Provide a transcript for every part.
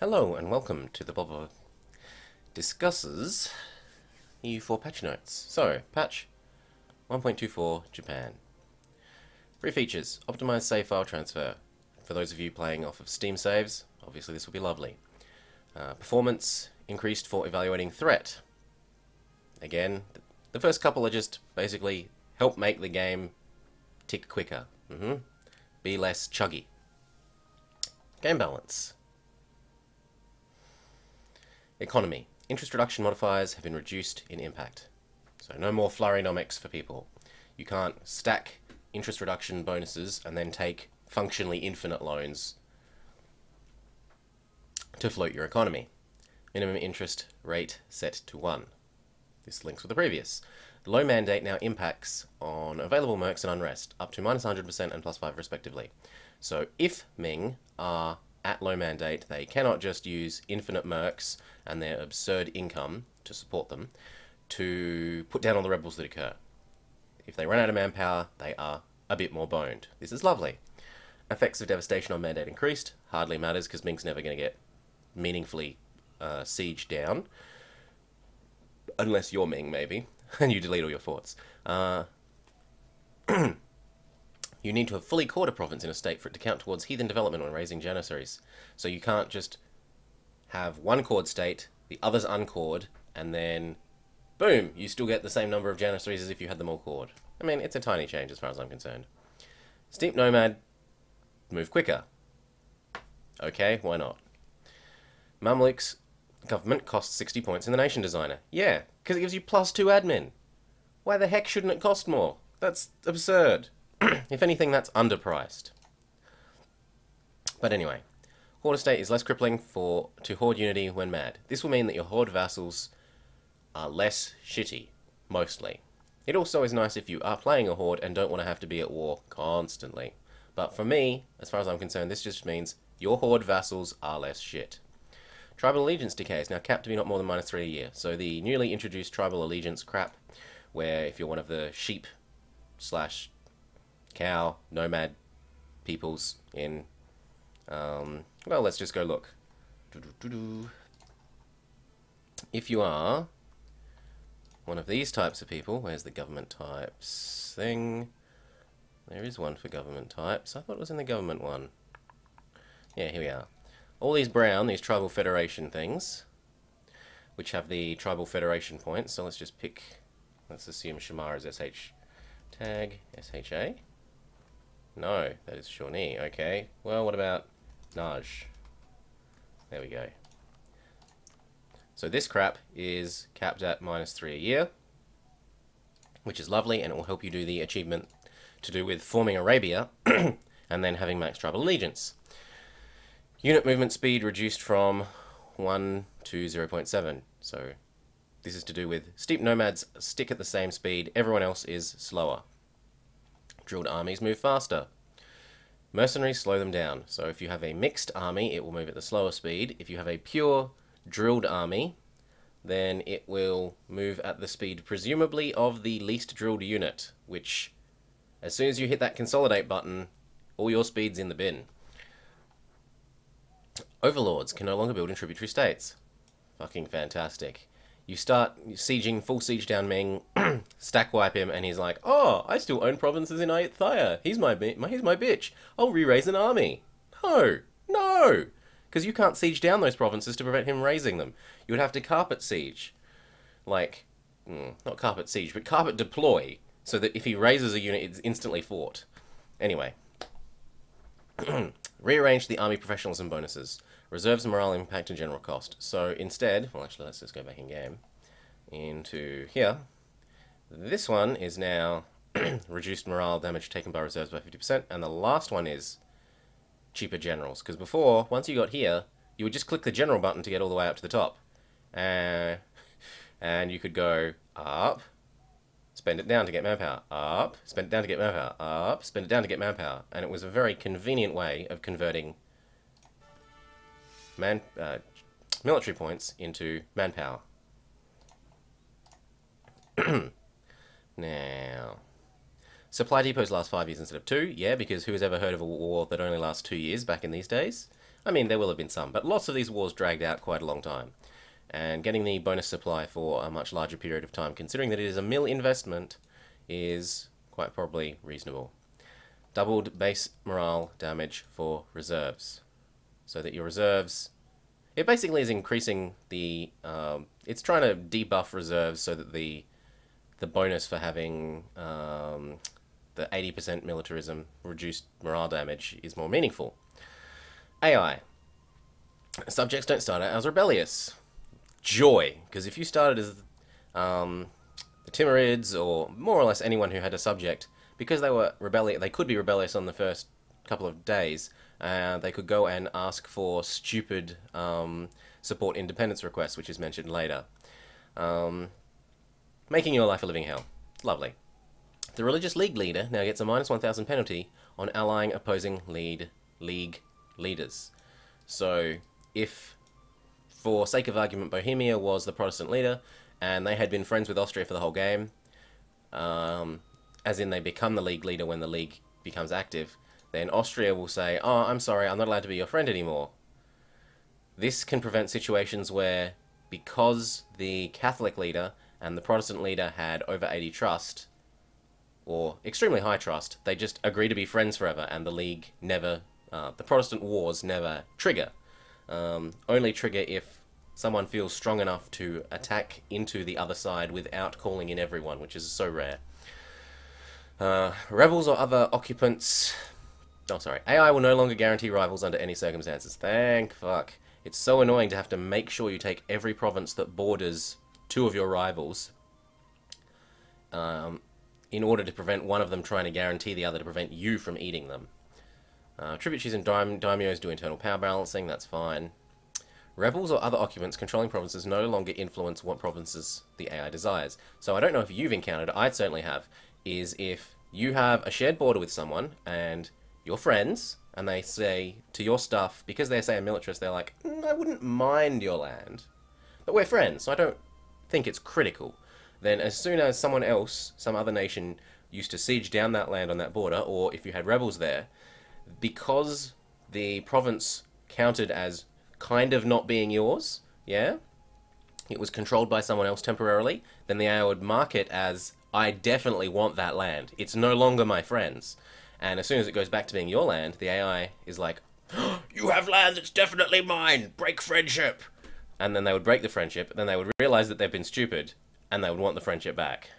Hello and welcome to the Bobber discusses EU4 patch notes. So, patch 1.24 Japan. Free features: optimized save file transfer. For those of you playing off of Steam saves, obviously this will be lovely. Performance increased for evaluating threat. Again, the first couple are just basically help make the game tick quicker. Be less chuggy. Game balance. Economy. Interest reduction modifiers have been reduced in impact. So no more flurrynomics for people. You can't stack interest reduction bonuses and then take functionally infinite loans to float your economy. Minimum interest rate set to 1. This links with the previous. The low mandate now impacts on available mercs and unrest, up to -100% and +5 respectively. So if Ming are at low mandate, they cannot just use infinite mercs and their absurd income to support them to put down all the rebels that occur. If they run out of manpower, they are a bit more boned. This is lovely. Effects of devastation on mandate increased. Hardly matters because Ming's never going to get meaningfully sieged down. Unless you're Ming, maybe, and you delete all your forts. You need to have fully caught a province in a state for it to count towards heathen development when raising janissaries. So you can't just have one cored state, the others uncored, and then boom, you still get the same number of janissaries as if you had them all cored. I mean, it's a tiny change as far as I'm concerned. Steep Nomad, move quicker. Okay, why not? Mamluk's government costs 60 points in the Nation Designer. Yeah, because it gives you +2 admin. Why the heck shouldn't it cost more? That's absurd. If anything, that's underpriced. But anyway, Horde Estate is less crippling to Horde Unity when mad. This will mean that your Horde vassals are less shitty, mostly. It also is nice if you are playing a Horde and don't want to have to be at war constantly. But for me, as far as I'm concerned, this just means your Horde vassals are less shit. Tribal Allegiance decay is now capped to be not more than -3 a year. So the newly introduced Tribal Allegiance crap, where if you're one of the sheep / cow nomad peoples in well, let's just go look. If you are one of these types of people, where's the government types thing? There is one for government types. I thought it was in the government one. Yeah, here we are. All these brown, these tribal federation things, which have the tribal federation points. So let's just pick, let's assume Shamar is SH tag SHA. No, that is Shawnee. Okay. Well, what about Naj? There we go. So this crap is capped at -3 a year, which is lovely, and it will help you do the achievement to do with forming Arabia and then having max tribal allegiance. Unit movement speed reduced from 1 to 0.7. So this is to do with steep nomads stick at the same speed, everyone else is slower. Drilled armies move faster. Mercenaries slow them down. So if you have a mixed army, it will move at the slower speed. If you have a pure drilled army, then it will move at the speed presumably of the least drilled unit, which as soon as you hit that consolidate button, all your speed's in the bin. Overlords can no longer build in tributary states. Fucking fantastic. You start sieging, full siege down Ming, stack wipe him, and he's like, oh, I still own provinces in Ayutthaya. He's my bitch. I'll re-raise an army. No, no, because you can't siege down those provinces to prevent him raising them. You would have to carpet siege. Like, not carpet siege, but carpet deploy, so that if he raises a unit, it's instantly fought. Anyway. Rearrange the army professionalism bonuses. Reserves morale impact and general cost. So instead, well actually let's just go back in game. Into here. This one is now reduced morale damage taken by reserves by 50%. And the last one is cheaper generals. Because before, once you got here, you would just click the general button to get all the way up to the top. And you could go up, spend it down to get manpower, up, spend it down to get manpower, up, spend it down to get manpower. And it was a very convenient way of converting military points into manpower. Now, supply depots last 5 years instead of 2. Yeah, because who has ever heard of a war that only lasts 2 years back in these days? I mean, there will have been some, but lots of these wars dragged out quite a long time. And getting the bonus supply for a much larger period of time, considering that it is a mill investment, is quite probably reasonable. Doubled base morale damage for reserves. So that your reserves... It basically is increasing the... it's trying to debuff reserves so that the bonus for having the 80% militarism reduced morale damage is more meaningful. AI. Subjects don't start out as rebellious. Joy, because if you started as the Timurids, or more or less anyone who had a subject, because they were rebellious, they could be rebellious on the first couple of days. They could go and ask for stupid support independence requests, which is mentioned later. Making your life a living hell. Lovely. The religious league leader now gets a -1,000 penalty on allying opposing league leaders. So, if, for sake of argument, Bohemia was the Protestant leader, and they had been friends with Austria for the whole game, as in they become the league leader when the league becomes active, then Austria will say, "Oh, I'm sorry, I'm not allowed to be your friend anymore." This can prevent situations where, because the Catholic leader and the Protestant leader had over 80 trust, or extremely high trust, they just agree to be friends forever, and the league never, the Protestant wars never trigger. Only trigger if someone feels strong enough to attack into the other side without calling in everyone, which is so rare. Rebels or other occupants... Oh, sorry. AI will no longer guarantee rivals under any circumstances. Thank fuck. It's so annoying to have to make sure you take every province that borders two of your rivals in order to prevent one of them trying to guarantee the other to prevent you from eating them. Tributaries and daimyos do internal power balancing, that's fine. Rebels or other occupants controlling provinces no longer influence what provinces the AI desires. So I don't know if you've encountered, I certainly have, is if you have a shared border with someone and you're friends, and they say to your stuff, because they say a militarist, they're like, I wouldn't mind your land, but we're friends, so I don't think it's critical. Then as soon as someone else, some other nation, used to siege down that land on that border, or if you had rebels there, because the province counted as kind of not being yours, yeah, it was controlled by someone else temporarily, then the AI would mark it as, I definitely want that land. It's no longer my friend's. And as soon as it goes back to being your land, the AI is like, you have land that's definitely mine! Break friendship! And then they would break the friendship, then they would realize that they've been stupid, and they would want the friendship back.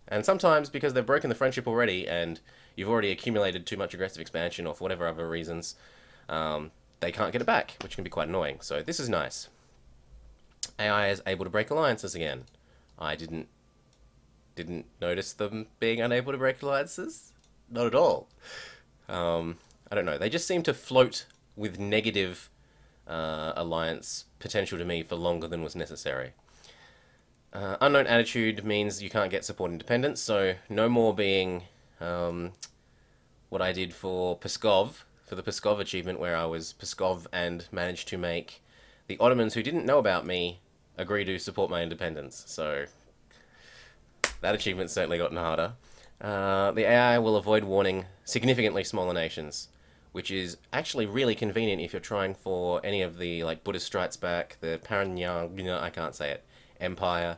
And sometimes, because they've broken the friendship already, and you've already accumulated too much aggressive expansion, or for whatever other reasons, they can't get it back, which can be quite annoying. So this is nice. AI is able to break alliances again. I didn't notice them being unable to break alliances. Not at all. I don't know. They just seem to float with negative alliance potential to me for longer than was necessary. Unknown attitude means you can't get support independence, so no more being what I did for Pskov, for the Pskov achievement, where I was Pskov and managed to make the Ottomans who didn't know about me agree to support my independence. So that achievement's certainly gotten harder. The AI will avoid warning significantly smaller nations, which is actually really convenient if you're trying for any of the, like, Buddhist Strikes Back, the Paranyang, I can't say it, Empire,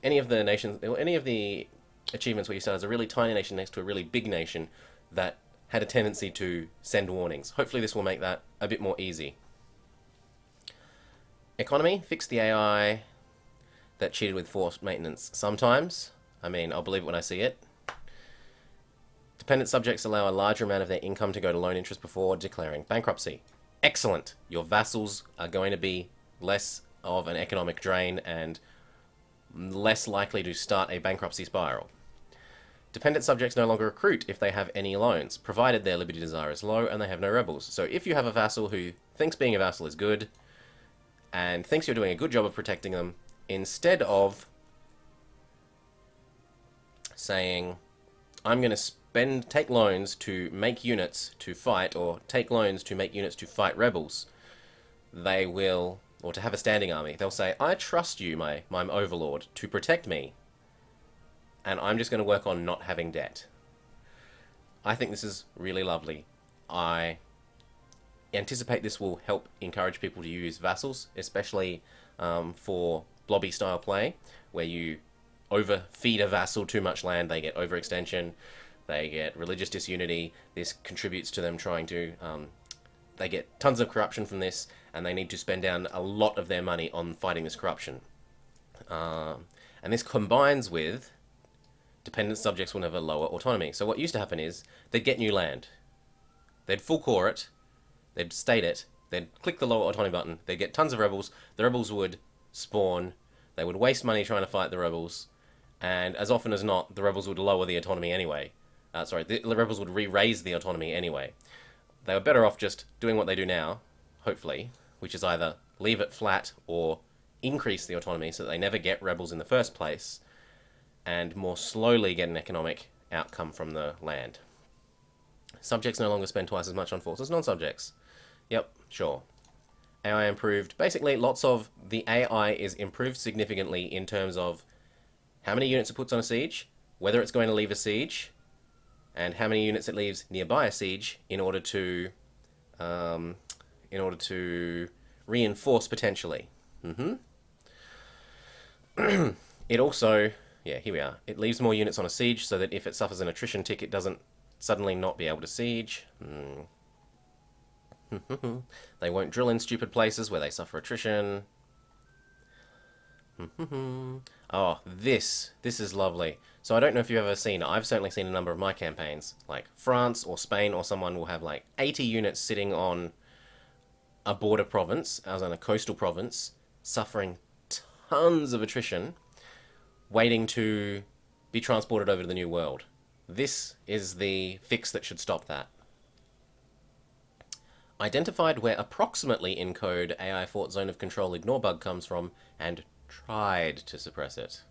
any of the nations, any of the achievements where you start as a really tiny nation next to a really big nation that had a tendency to send warnings. Hopefully this will make that a bit more easy. Economy, fix the AI that cheated with forced maintenance. Sometimes, I mean, I'll believe it when I see it. Dependent subjects allow a larger amount of their income to go to loan interest before declaring bankruptcy. Excellent! Your vassals are going to be less of an economic drain and less likely to start a bankruptcy spiral. Dependent subjects no longer recruit if they have any loans, provided their liberty desire is low and they have no rebels. So if you have a vassal who thinks being a vassal is good, and thinks you're doing a good job of protecting them, instead of saying, I'm going to take loans to make units to fight, or take loans to make units to fight rebels, they will, or to have a standing army, they'll say, I trust you, my overlord, to protect me, and I'm just going to work on not having debt. I think this is really lovely. anticipate this will help encourage people to use vassals, especially for blobby style play, where you overfeed a vassal too much land, they get overextension, they get religious disunity. This contributes to them trying to... they get tons of corruption from this, and they need to spend down a lot of their money on fighting this corruption. And this combines with dependent subjects will never lower autonomy. So what used to happen is they'd get new land. They'd full core it, they'd state it, they'd click the lower autonomy button, they'd get tons of rebels, the rebels would spawn, they would waste money trying to fight the rebels, and as often as not, the rebels would lower the autonomy anyway. The rebels would re-raise the autonomy anyway. They were better off just doing what they do now, hopefully, which is either leave it flat or increase the autonomy so that they never get rebels in the first place, and more slowly get an economic outcome from the land. Subjects no longer spend twice as much on force as non-subjects. Yep, sure. AI improved. Basically, lots of the AI is improved significantly in terms of how many units it puts on a siege, whether it's going to leave a siege, and how many units it leaves nearby a siege in order to reinforce potentially. It also, yeah, here we are. It leaves more units on a siege so that if it suffers an attrition tick, it doesn't suddenly not be able to siege. They won't drill in stupid places where they suffer attrition. Oh, this is lovely. So I don't know if you've ever seen, I've certainly seen a number of my campaigns, like France or Spain or someone will have like 80 units sitting on a border province, as on a coastal province, suffering tons of attrition, waiting to be transported over to the New World. This is the fix that should stop that. Identified where approximately in code AI fort zone of control ignore bug comes from, and tried to suppress it.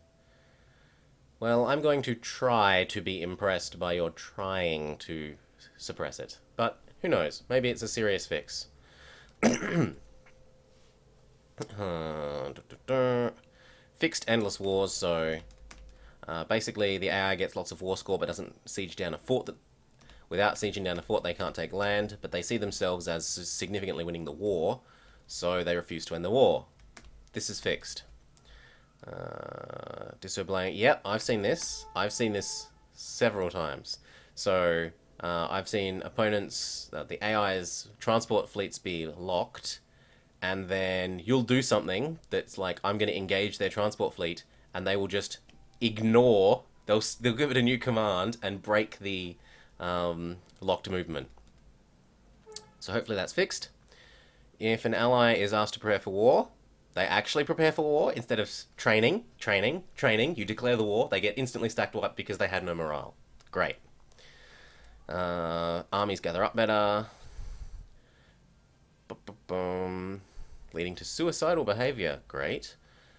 Well, I'm going to try to be impressed by your trying to suppress it. But who knows? Maybe it's a serious fix. Fixed endless wars, so basically the AI gets lots of war score but doesn't siege down a fort. Without sieging down a fort they can't take land, but they see themselves as significantly winning the war, so they refuse to end the war. This is fixed. Disobeying. Yep, I've seen this. I've seen this several times. So I've seen opponents, the AI's transport fleets be locked, and then you'll do something that's like, I'm going to engage their transport fleet, and they will just ignore, they'll give it a new command and break the locked movement. So hopefully that's fixed. If an ally is asked to prepare for war, they actually prepare for war instead of training. You declare the war, they get instantly stacked up because they had no morale. Great. Armies gather up better. Leading to suicidal behavior. Great.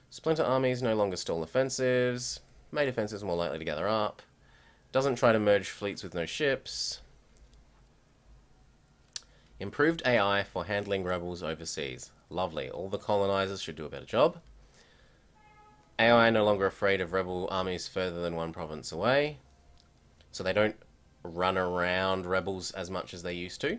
Splinter armies no longer stall offensives. Made offensives more likely to gather up. Doesn't try to merge fleets with no ships. Improved AI for handling rebels overseas. Lovely. All the colonizers should do a better job. AI no longer afraid of rebel armies further than one province away. So they don't run around rebels as much as they used to.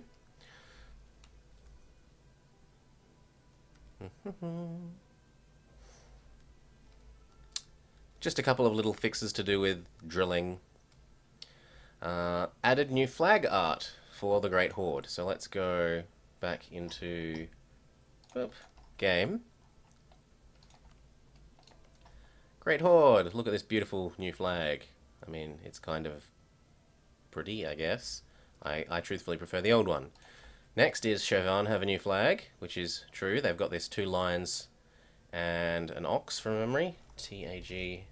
Just a couple of little fixes to do with drilling. Added new flag art for the Great Horde. So let's go back into game. Great Horde. Look at this beautiful new flag. I mean, it's kind of pretty, I guess. I truthfully prefer the old one. Next is Chauvin have a new flag, which is true. They've got this 2 lions and an ox from memory. TAG.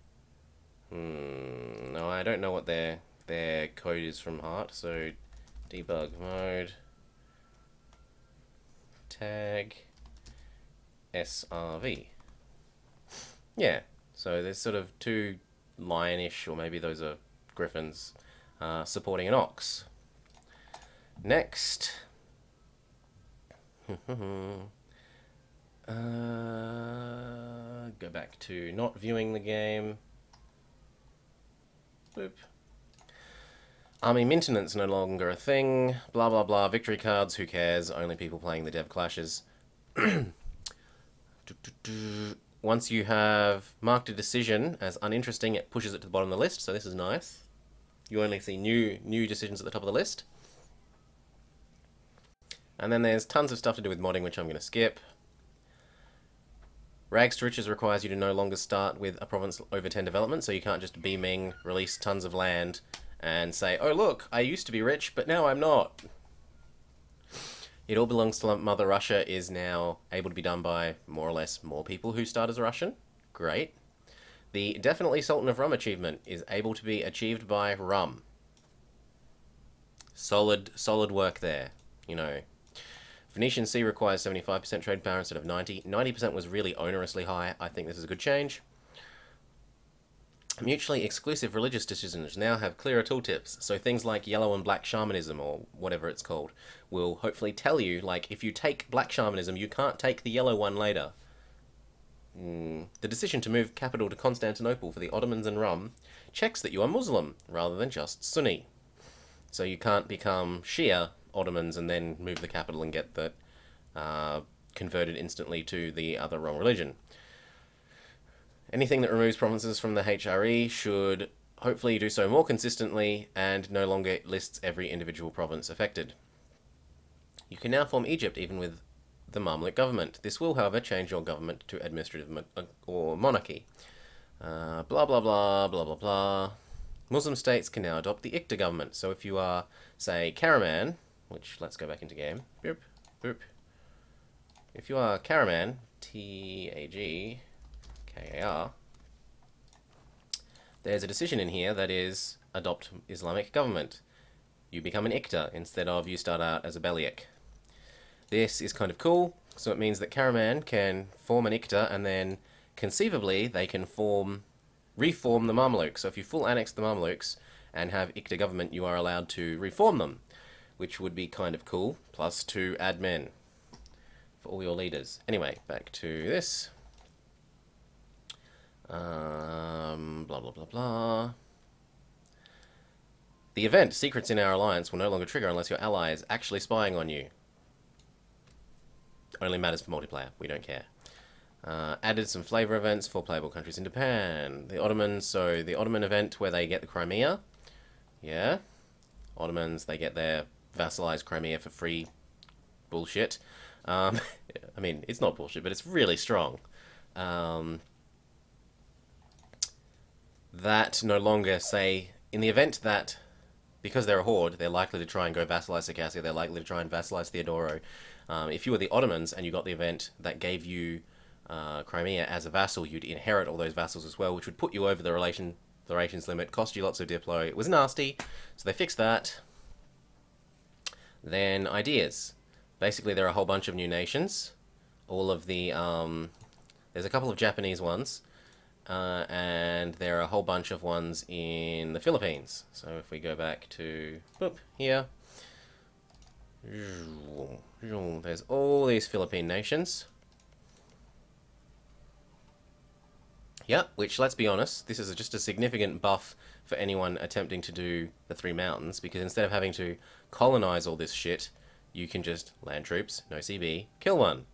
No, I don't know what their code is from heart, so debug mode. Tag SRV. Yeah, so there's sort of 2 lionish, or maybe those are griffins, supporting an ox. Next. Go back to not viewing the game. Boop. Army maintenance no longer a thing. Blah blah blah. Victory cards, who cares? Only people playing the dev clashes. Once you have marked a decision as uninteresting, it pushes it to the bottom of the list, so this is nice. You only see new decisions at the top of the list. And then there's tons of stuff to do with modding, which I'm going to skip. Rags to Riches requires you to no longer start with a province over 10 development, so you can't just beaming, release tons of land, and say, oh look, I used to be rich, but now I'm not. It All Belongs to Mother Russia is now able to be done by more or less more people who start as a Russian. Great. The Definitely Sultan of Rum achievement is able to be achieved by rum. Solid work there, you know. Venetian Sea requires 75% trade power instead of 90. 90% was really onerously high. I think this is a good change. Mutually exclusive religious decisions now have clearer tooltips, so things like yellow and black shamanism, or whatever it's called, will hopefully tell you, like, if you take black shamanism, you can't take the yellow one later. The decision to move capital to Constantinople for the Ottomans and Rum checks that you are Muslim, rather than just Sunni. So you can't become Shia Ottomans and then move the capital and get that converted instantly to the other wrong religion. Anything that removes provinces from the HRE should hopefully do so more consistently and no longer lists every individual province affected. You can now form Egypt even with the Mamluk government. This will, however, change your government to administrative or monarchy. Blah blah blah blah blah blah. Muslim states can now adopt the ICTA government. So if you are, say, Karaman, which, let's go back into game. Boop, boop. If you are Karaman, T-A-G-K-A-R, there's a decision in here that is adopt Islamic government. You become an ICTA instead of you start out as a Beliak. This is kind of cool, so it means that Karaman can form an ICTA and then conceivably they can reform the Mamluks. So if you full annex the Mamluks and have ICTA government, you are allowed to reform them, which would be kind of cool, plus 2 admin for all your leaders. Anyway, back to this. Blah blah blah blah. The event, Secrets in Our Alliance, will no longer trigger unless your ally is actually spying on you. Only matters for multiplayer, we don't care. Added some flavor events for playable countries in Japan. The Ottomans, so the Ottoman event where they get the Crimea. Yeah. Ottomans, they get their vassalized Crimea for free bullshit. I mean, it's not bullshit, but it's really strong. That no longer, say, in the event that, because they're a horde, they're likely to try and go vassalize Circassia, they're likely to try and vassalize Theodoro. If you were the Ottomans and you got the event that gave you Crimea as a vassal, you'd inherit all those vassals as well, which would put you over the relations limit, cost you lots of Diplo. It was nasty, so they fixed that. Then ideas. Basically, there are a whole bunch of new nations. All of the there's a couple of Japanese ones, and there are a whole bunch of ones in the Philippines. So if we go back to boop, here, there's all these Philippine nations. Yeah, which, let's be honest, this is just a significant buff for anyone attempting to do the 3 mountains, because instead of having to colonize all this shit, you can just land troops, no CB, kill one.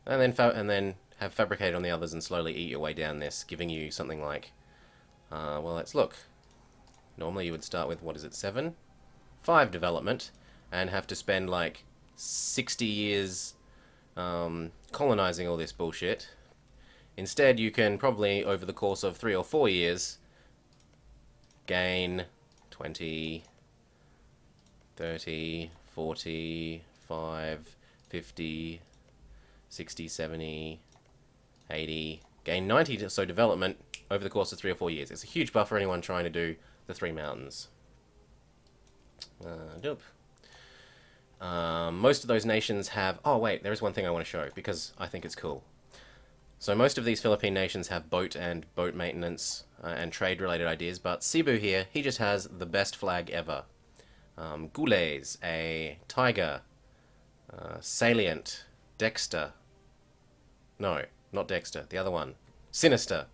And then have fabricated on the others and slowly eat your way down this, giving you something like, well, let's look. Normally you would start with, what is it, 7? 5 development, and have to spend like 60 years colonizing all this bullshit. Instead, you can probably, over the course of 3 or 4 years, gain 20, 30, 40, 5, 50, 60, 70, 80, gain 90 or so development over the course of 3 or 4 years. It's a huge buff for anyone trying to do the 3 mountains. Dope. Most of those nations have... Oh, wait, there is one thing I want to show, because I think it's cool. So most of these Philippine nations have boat and boat maintenance and trade-related ideas, but Cebu here, he just has the best flag ever. Gules, a tiger, Salient, Dexter. No, not Dexter, the other one. Sinister.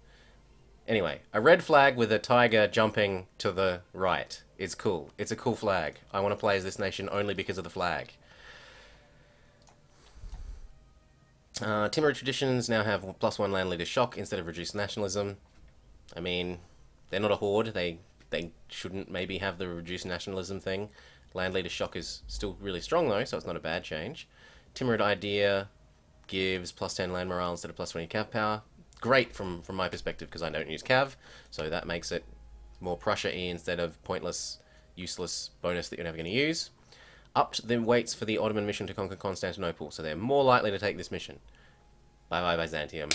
Anyway, a red flag with a tiger jumping to the right is cool. It's a cool flag. I want to play as this nation only because of the flag. Timurid traditions now have +1 land leader shock instead of reduced nationalism. I mean, they're not a horde. They shouldn't maybe have the reduced nationalism thing. Land leader shock is still really strong though, so it's not a bad change. Timurid idea gives +10 land morale instead of +20 cav power. Great from my perspective because I don't use cav, so that makes it more Prussia-y instead of pointless, useless bonus that you're never going to use. Upped the weights for the Ottoman mission to conquer Constantinople, so they're more likely to take this mission. Bye-bye Byzantium.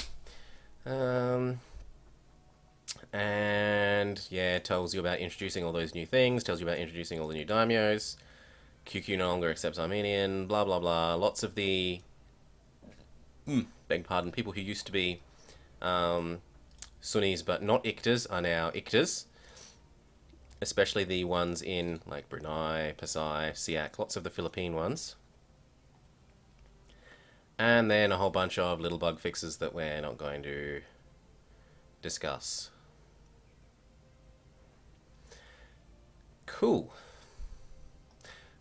And yeah, it tells you about introducing all those new things, tells you about introducing all the new daimyos. QQ no longer accepts Armenian, blah blah blah. Lots of the, beg pardon, people who used to be Sunnis but not Iktas are now Iktas. Especially the ones in like Brunei, Pasai, Siak, lots of the Philippine ones. And then a whole bunch of little bug fixes that we're not going to discuss. Cool.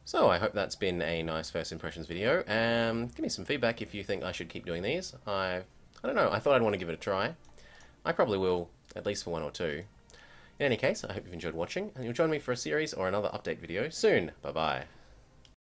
So I hope that's been a nice first impressions video. Give me some feedback if you think I should keep doing these. I don't know, I thought I'd want to give it a try. I probably will, at least for 1 or 2. In any case, I hope you've enjoyed watching, and you'll join me for a series or another update video soon. Bye-bye.